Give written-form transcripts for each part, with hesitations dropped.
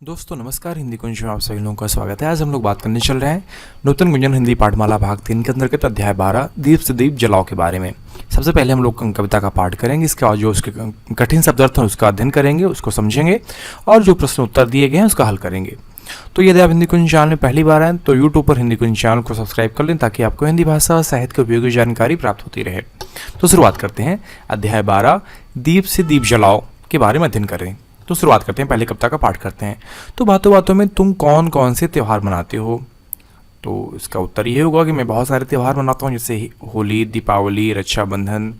दोस्तों नमस्कार, हिंदी गुंजन में आप सभी लोगों का स्वागत है। आज हम लोग बात करने चल रहे हैं नूतन गुंजन हिंदी पाठमाला भाग 3 के अंतर्गत अध्याय 12 दीप से दीप जलाओ के बारे में। सबसे पहले हम लोग कविता का पाठ करेंगे, इसके बाद जो उसके कठिन शब्दार्थ हैं उसका अध्ययन करेंगे, उसको समझेंगे और जो प्रश्न उत्तर दिए गए हैं उसका हल करेंगे। तो यदि आप हिंदी गुंजन चैनल में पहली बार आए तो यूट्यूब पर हिंदी गुंजन चैनल को सब्सक्राइब कर लें ताकि आपको हिंदी भाषा और साहित्य की उपयोगी जानकारी प्राप्त होती रहे। तो शुरुआत करते हैं। अध्याय 12 दीप से दीप जलाओ के बारे में अध्ययन करें। तो शुरुआत करते हैं, पहले कविता का पाठ करते हैं। तो बातों बातों में तुम कौन कौन से त्यौहार मनाते हो? तो इसका उत्तर ये होगा कि मैं बहुत सारे त्यौहार मनाता हूँ, जैसे होली, दीपावली, रक्षाबंधन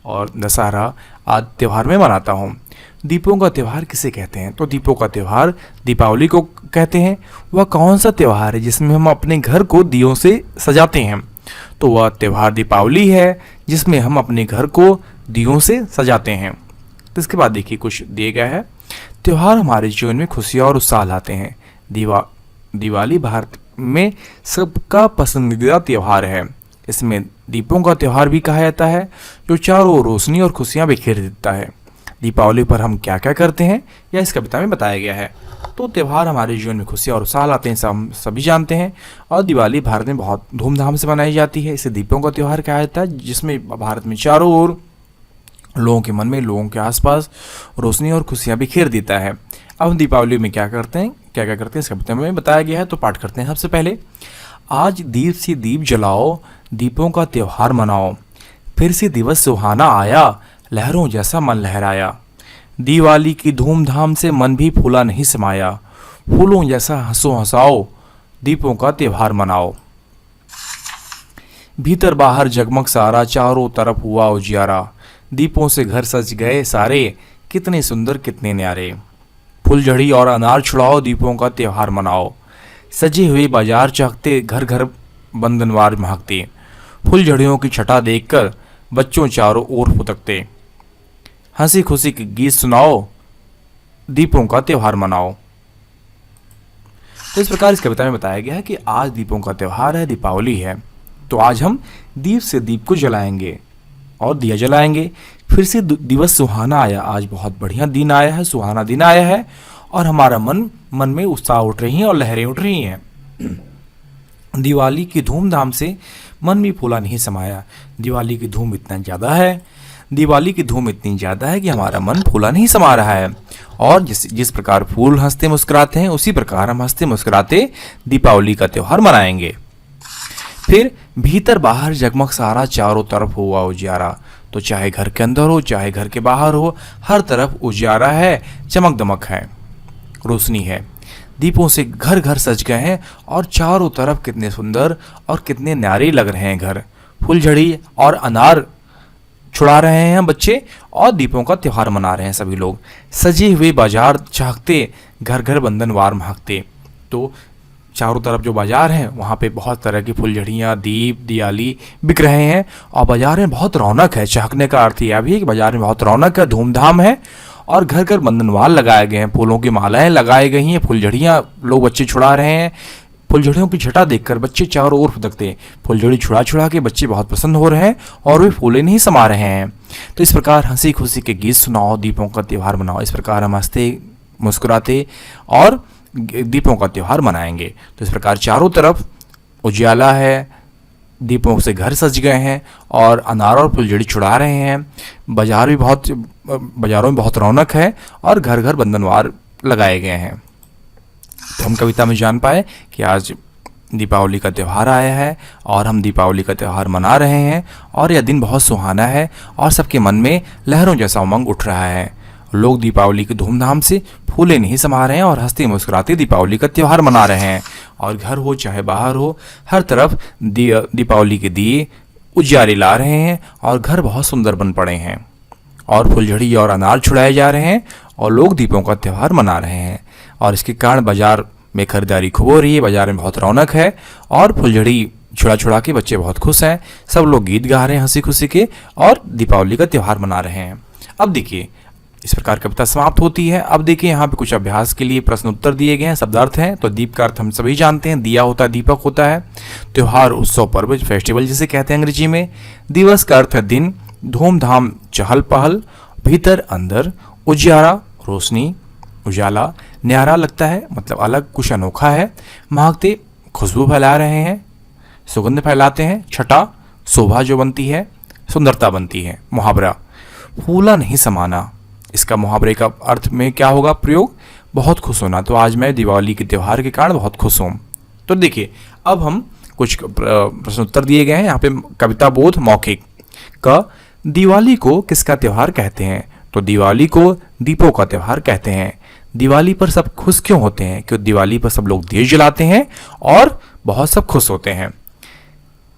और दशहरा आदि त्यौहार में मनाता हूँ। दीपों का त्यौहार किसे कहते हैं? तो दीपों का त्यौहार दीपावली को कहते हैं। वह कौन सा त्यौहार है जिसमें हम अपने घर को दियों से सजाते हैं? तो वह त्यौहार दीपावली है जिसमें हम अपने घर को दियों से सजाते हैं। तो इसके बाद देखिए कुछ दिए गया है। त्योहार हमारे जीवन में खुशियाँ और उत्साह लाते हैं। दिवाली भारत में सबका पसंदीदा त्यौहार है। इसमें दीपों का त्यौहार भी कहा जाता है, जो चारों ओर रोशनी और खुशियाँ बिखेर देता है। दीपावली पर हम क्या क्या करते हैं यह इस कविता में बताया गया है। तो त्यौहार हमारे जीवन में खुशियाँ और उत्साह लाते हैं, हम सभी जानते हैं। और दिवाली भारत में बहुत धूमधाम से मनाई जाती है। इसे दीपों का त्यौहार कहा जाता है, जिसमें भारत में चारों ओर लोगों के मन में, लोगों के आसपास रोशनी और खुशियाँ बिखेर देता है। अब हम दीपावली में क्या करते हैं इस कविता में बताया गया है। तो पाठ करते हैं। सबसे पहले, आज दीप से दीप जलाओ, दीपों का त्योहार मनाओ, फिर से दिवस सुहाना आया, लहरों जैसा मन लहराया। दिवाली की धूमधाम से मन भी फूला नहीं समाया, फूलों जैसा हंसो हंसाओ, दीपों का त्योहार मनाओ। भीतर बाहर जगमग सारा, चारों तरफ हुआ उजियारा, दीपों से घर सज गए सारे, कितने सुंदर कितने न्यारे। फुलझड़ी और अनार छुड़ाओ, दीपों का त्योहार मनाओ, सजे हुए बाजार चहकते, घर घर बंधनवार महकते। फुलझड़ियों की छटा देखकर बच्चों चारों ओर फुदकते, हंसी खुशी के गीत सुनाओ, दीपों का त्योहार मनाओ। तो इस प्रकार इस कविता में बताया गया है कि आज दीपों का त्योहार है, दीपावली है। तो आज हम दीप से दीप को जलाएंगे और दिया जलाएंगे। फिर से दिवस सुहाना आया, आज बहुत बढ़िया दिन आया है, सुहाना दिन आया है और हमारा मन में उत्साह उठ रही हैं और लहरें उठ रही हैं। दिवाली की धूमधाम से मन भी फूला नहीं समाया। दिवाली की धूम इतनी ज़्यादा है कि हमारा मन फूला नहीं समा रहा है। और जिस प्रकार फूल हंसते मुस्कुराते हैं, उसी प्रकार हम हंसते मुस्कुराते दीपावली का त्यौहार मनाएंगे। फिर भीतर बाहर जगमग सारा, चारों तरफ हुआ उजियारा। तो चाहे घर के अंदर हो चाहे घर के बाहर हो, हर तरफ उजियारा है, चमक दमक है, रोशनी है। दीपों से घर घर सज गए हैं और चारों तरफ कितने सुंदर और कितने न्यारे लग रहे हैं घर। फुलझड़ी और अनार छुड़ा रहे हैं बच्चे और दीपों का त्योहार मना रहे हैं सभी लोग। सजे हुए बाजार चहकते, घर घर बंधनवार महकते। तो चारों तरफ जो बाजार हैं वहाँ पे बहुत तरह की फुलझड़ियाँ, दीप, दियाली बिक रहे हैं और बाजार में बहुत रौनक है। चहकने का अर्थ यह भी है कि बाजार में बहुत रौनक है, धूमधाम है और घर घर बंधनवार लगाए गए हैं, फूलों की मालाएं लगाई गई हैं, फुलझड़ियाँ लोग बच्चे छुड़ा रहे हैं। फुलझड़ियों की छटा देखकर बच्चे चारों ओर फुदकते हैं। फुलझड़ी छुड़ा के बच्चे बहुत प्रसन्न हो रहे हैं और वे फूले नहीं समा रहे हैं। तो इस प्रकार हंसी खुशी के गीत सुनाओ, दीपों का त्यौहार मनाओ। इस प्रकार हम हंसते मुस्कुराते और दीपों का त्यौहार मनाएंगे। तो इस प्रकार चारों तरफ उजियाला है, दीपों से घर सज गए हैं और अनार और फुलझड़ी छुड़ा रहे हैं। बाजारों में बहुत रौनक है और घर घर बंधनवार लगाए गए हैं। तो हम कविता में जान पाए कि आज दीपावली का त्यौहार आया है और हम दीपावली का त्यौहार मना रहे हैं और यह दिन बहुत सुहाना है और सबके मन में लहरों जैसा उमंग उठ रहा है। लोग दीपावली की धूमधाम से फूले नहीं समा रहे हैं और हंसते मुस्कुराते दीपावली का त्यौहार मना रहे हैं। और घर हो चाहे बाहर हो, हर तरफ दीपावली के दिए उजियारे ला रहे हैं और घर बहुत सुंदर बन पड़े हैं और फुलझड़ी और अनार छुड़ाए जा रहे हैं और लोग दीपों का त्यौहार मना रहे हैं। और इसके कारण बाजार में खरीदारी खूब हो रही है, बाजार में बहुत रौनक है और फुलझड़ी छुड़ा के बच्चे बहुत खुश हैं। सब लोग गीत गा रहे हैं हंसी खुशी के और दीपावली का त्यौहार मना रहे हैं। अब देखिए इस प्रकार कविता समाप्त होती है। अब देखिए यहाँ पे कुछ अभ्यास के लिए प्रश्न उत्तर दिए गए हैं, शब्दार्थ हैं। तो दीप का अर्थ हम सभी जानते हैं, दिया होता है, दीपक होता है। त्योहार, उत्सव, पर्व, फेस्टिवल जिसे कहते हैं अंग्रेजी में। दिवस का अर्थ है दिन, धूमधाम, चहल पहल, भीतर अंदर, उजियारा रोशनी, उजाला, न्यारा लगता है मतलब अलग, कुछ अनोखा है। महकते, खुशबू फैला रहे हैं, सुगंध फैलाते हैं। छठा, शोभा जो बनती है, सुंदरता बनती है। मुहावरा, फूला नहीं समाना, इसका मुहावरे का अर्थ में क्या होगा प्रयोग, बहुत खुश होना। तो आज मैं दिवाली के त्यौहार के कारण बहुत खुश हूँ। तो देखिए अब हम कुछ प्रश्न उत्तर दिए गए हैं। यहाँ पे कविता बोध मौखिक का, दिवाली को किसका त्यौहार कहते हैं? तो दिवाली को दीपों का त्यौहार कहते हैं। दिवाली पर सब खुश क्यों होते हैं? क्योंकि दिवाली पर सब लोग दिए जलाते हैं और बहुत सब खुश होते हैं।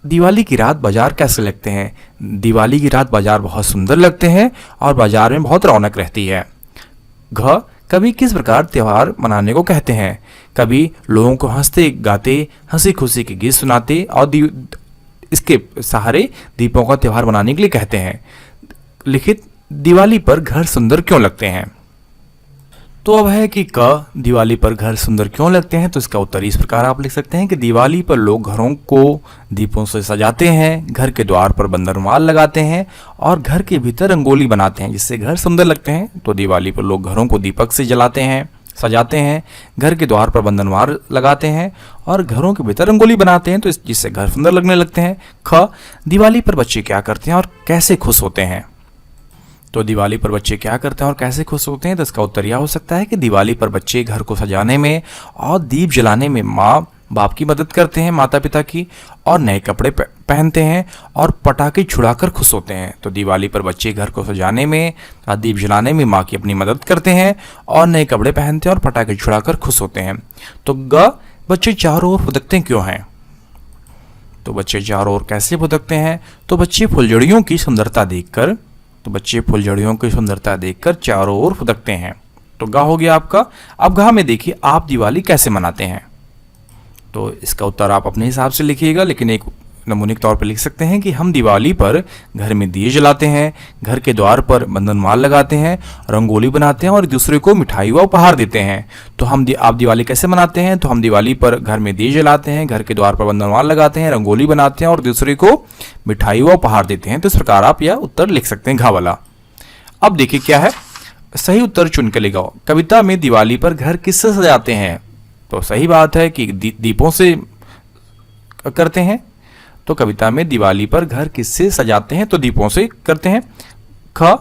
दिवाली की रात बाजार कैसे लगते हैं? दिवाली की रात बाजार बहुत सुंदर लगते हैं और बाजार में बहुत रौनक रहती है। घ, कभी किस प्रकार त्यौहार मनाने को कहते हैं? कभी लोगों को हंसते गाते हंसी खुशी के गीत सुनाते और इसके सहारे दीपों का त्यौहार मनाने के लिए कहते हैं। लिखित, दिवाली पर घर सुंदर क्यों लगते हैं? तो अब है कि क, दिवाली पर घर सुंदर क्यों लगते हैं? तो इसका उत्तर इस प्रकार आप लिख सकते हैं कि दिवाली पर लोग घरों को दीपों से सजाते हैं, घर के द्वार पर बंदरमाल लगाते हैं और घर के भीतर रंगोली बनाते हैं जिससे घर सुंदर लगते हैं। तो दिवाली पर लोग घरों को दीपक से जलाते हैं, सजाते हैं, घर के द्वार पर बंदरमाल लगाते हैं और घरों के भीतर रंगोली बनाते हैं तो जिससे घर सुंदर लगने लगते हैं। ख, दिवाली पर बच्चे क्या करते हैं और कैसे खुश होते हैं? तो दिवाली पर बच्चे क्या करते हैं और कैसे खुश होते हैं? तो इसका उत्तर यह हो सकता है कि दिवाली पर बच्चे घर को सजाने में और दीप जलाने में माँ बाप की मदद करते हैं, माता पिता की, और नए कपड़े पहनते हैं और पटाखे छुड़ाकर खुश होते हैं। तो दिवाली पर बच्चे घर को सजाने में और दीप जलाने में माँ की अपनी मदद करते हैं और नए कपड़े पहनते हैं और पटाखे छुड़ाकर खुश होते हैं। तो ग, बच्चे चारों ओर फुदकते क्यों हैं? तो बच्चे चारों ओर कैसे फुदकते हैं? तो बच्चे फुलझड़ियों की सुंदरता देखकर चारों ओर फुदकते हैं। तो गा हो गया आपका। अब गा में देखिए, आप दिवाली कैसे मनाते हैं? तो इसका उत्तर आप अपने हिसाब से लिखिएगा, लेकिन एक नमूने के तौर पर लिख सकते हैं कि हम दिवाली पर घर में दिए जलाते हैं, घर के द्वार पर बंधनमाल लगाते हैं, रंगोली बनाते हैं और एक दूसरे को मिठाई व उपहार देते हैं। तो आप दिवाली कैसे मनाते हैं? तो हम दिवाली पर घर में दिए जलाते हैं, घर के द्वार पर बंधनमाल लगाते हैं, रंगोली बनाते हैं और दूसरे को मिठाई व उपहार देते हैं। तो इस प्रकार आप यह उत्तर लिख सकते हैं, घा वाला। अब देखिए क्या है, सही उत्तर चुन के लिखाओ। कविता में दिवाली पर घर किससे सजाते हैं? तो सही बात है कि दीपों से करते हैं। तो कविता में दिवाली पर घर किससे सजाते हैं? तो दीपों से करते हैं। ख,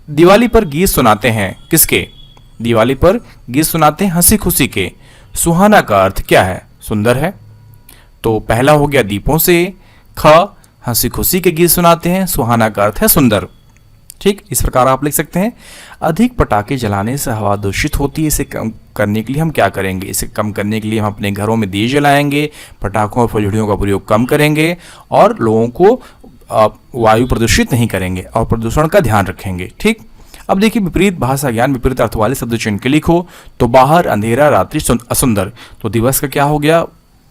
दिवाली पर गीत सुनाते हैं किसके? दिवाली पर गीत सुनाते हैं हंसी खुशी के। सुहाना का अर्थ क्या है? सुंदर है। तो पहला हो गया दीपों से। ख, हंसी खुशी के गीत सुनाते हैं, सुहाना का अर्थ है सुंदर। ठीक, इस प्रकार आप लिख सकते हैं। अधिक पटाखे जलाने से हवा दूषित होती है, इसे कम करने के लिए हम क्या करेंगे? इसे कम करने के लिए हम अपने घरों में दिए जलाएंगे, पटाखों और फुलझड़ियों का प्रयोग कम करेंगे और लोगों को वायु प्रदूषित नहीं करेंगे और प्रदूषण का ध्यान रखेंगे। ठीक, अब देखिए विपरीत भाषा ज्ञान, विपरीत अर्थ वाले शब्द चुन के लिखो। तो बाहर अंधेरा, रात्रि असुंदर। तो दिवस का क्या हो गया?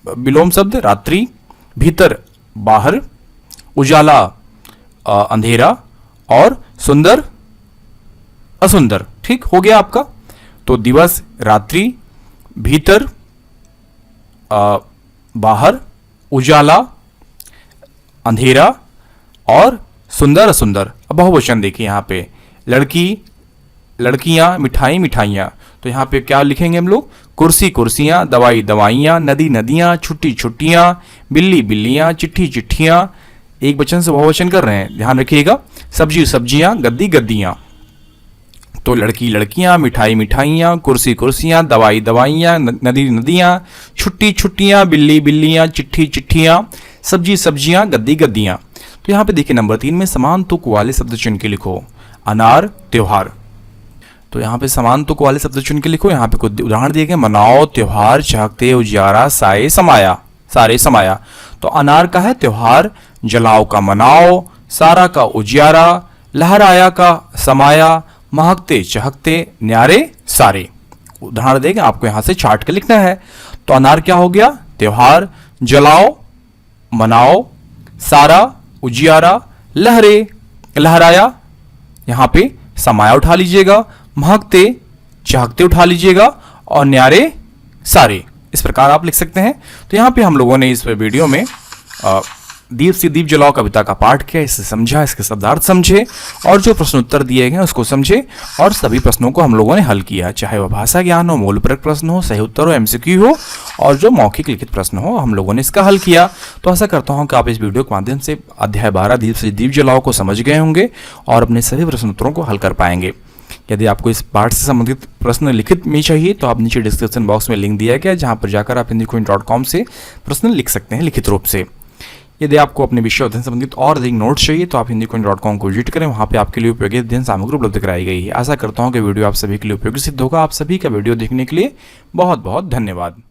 विलोम शब्द, रात्रि, भीतर बाहर, उजाला अंधेरा और सुंदर असुंदर। ठीक हो गया आपका। तो दिवस, रात्रि, भीतर बाहर, उजाला अंधेरा और सुंदर असुंदर। अब बहुवचन देखिए यहाँ पे, लड़की लड़कियां, मिठाई मिठाइयाँ। तो यहाँ पे क्या लिखेंगे हम लोग? कुर्सी कुर्सियाँ, दवाई दवाइयाँ, नदी नदियाँ, छुट्टी छुट्टियाँ, बिल्ली बिल्लियाँ, चिट्ठी चिट्ठियाँ। एक वचन से बहुवचन कर रहे हैं, ध्यान रखिएगा। सब्जी सब्जियां, गद्दी गद्दियां। तो लड़की लड़कियां, मिठाई मिठाइयाँ, कुर्सी कुर्सियां, दवाई दवाइयाँ, नदी नदियाँ, छुट्टी छुट्टियां, बिल्ली बिल्लियाँ, चिट्ठी चिट्ठियाँ, सब्जी सब्जियां, गद्दी गद्दियां। तो यहाँ पे देखिए नंबर 3 में समान तुक वाले शब्द चुन के लिखो। अनार, त्योहार। तो यहाँ पे समान तुक वाले शब्द चुन के लिखो। यहाँ पे कुछ उदाहरण दिए गए, मनाओ, त्योहार, चहकते, उजियारा, साए, समाया, सारे समाया। तो अनार का है त्योहार, जलाओ का मनाओ, सारा का उजियारा, लहराया का समाया, महकते चहकते, न्यारे सारे। उदाहरण देंगे, आपको यहां से चार्ट के लिखना है। तो अनार क्या हो गया? त्योहार, जलाओ मनाओ, सारा उजियारा, लहरे लहराया, यहां पे समाया उठा लीजिएगा, महकते चहकते उठा लीजिएगा और न्यारे सारे। इस प्रकार आप लिख सकते हैं। तो यहाँ पे हम लोगों ने इस वीडियो में दीप से दीप जलाओ कविता का पाठ किया, इसे समझा, इसके शब्दार्थ समझे और जो प्रश्न उत्तर दिए गए उसको समझे और सभी प्रश्नों को हम लोगों ने हल किया, चाहे वह भाषा ज्ञान हो, मूलपरक प्रश्न हो, सही उत्तर हो, एमसीक्यू हो और जो मौखिक लिखित प्रश्न हो, हम लोगों ने इसका हल किया। तो आशा करता हूँ कि आप इस वीडियो के माध्यम से अध्याय 12 दीप से दीप जलाओ को समझ गए होंगे और अपने सभी प्रश्न उत्तरों को हल कर पाएंगे। यदि आपको इस पाठ से संबंधित प्रश्न लिखित में चाहिए तो आप नीचे डिस्क्रिप्शन बॉक्स में लिंक दिया गया है, जहां पर जाकर आप hindiqueen.com से प्रश्न लिख सकते हैं लिखित रूप से। यदि आपको अपने विषय अध्ययन संबंधित और अधिक नोट्स चाहिए तो आप hindiqueen.com को विजिट करें, वहां पे आपके लिए उपयोगी अध्ययन सामग्री उपलब्ध कराई गई है। आशा करता हूं कि वीडियो आप सभी के लिए उपयोगी सिद्ध होगा। आप सभी का वीडियो देखने के लिए बहुत बहुत धन्यवाद।